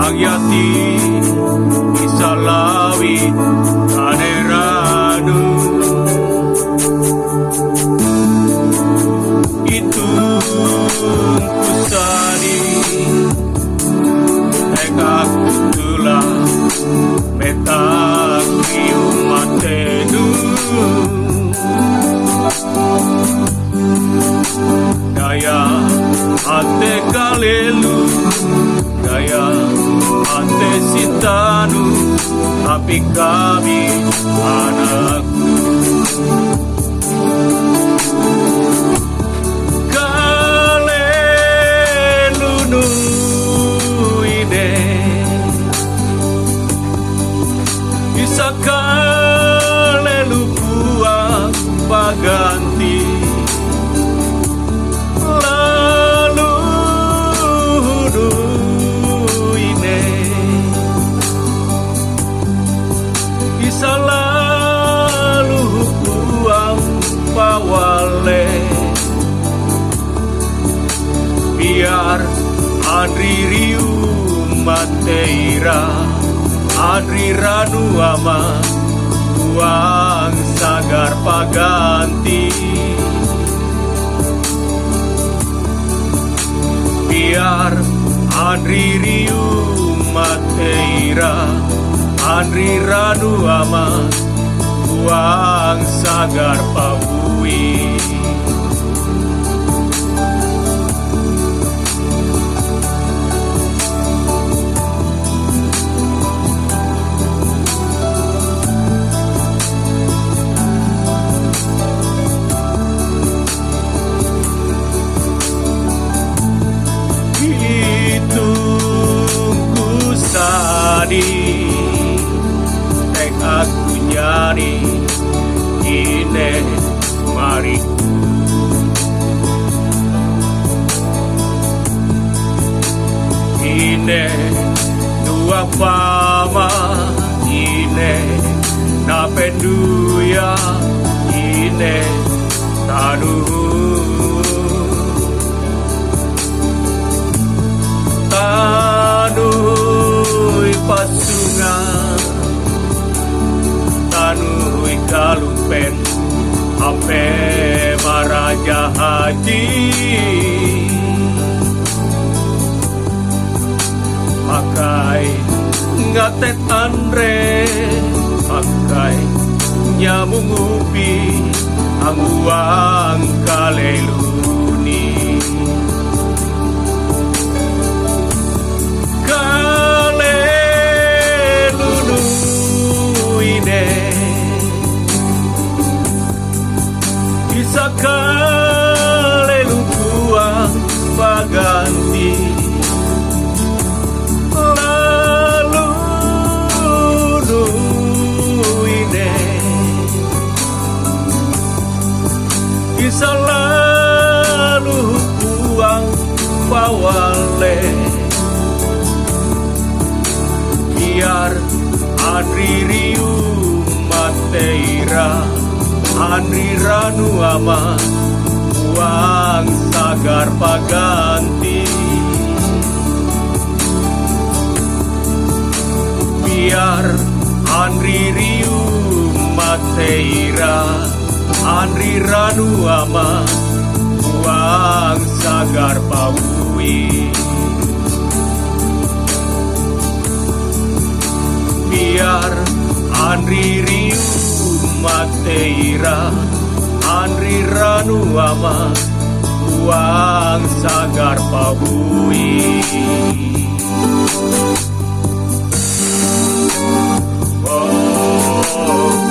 Agyati isalawit kaneranu itu kusani eka kutula metak kiumatenu daya ate kalelu daya ate sitanu tapi kami anakku kalelu ide bisa kalelu buang paganti selalu buang pawale biar Adri riu mateira Adri ranu ama buang sagar paganti biar Adri riu mateira Andri ranu ama buang sagar pawui itu kusadi aku nyari ine mari ine dua pama ine napenduya ine tanu tanui pasungan tanui kalumpen ampe maraja haji pakai ngatet andre pakai nyamung upi angguang kaleluni kalelunu ine bisa kalelu buang paganti lalu ine bisa lalu buang pawale biar Adri riu mateira Andri ranu ama buang sagar paganti biar Andri riu mateira Andri ranu ama buang sagar pawui biar Andri riu mateira Andri ranu ama buang sagar pawui oh.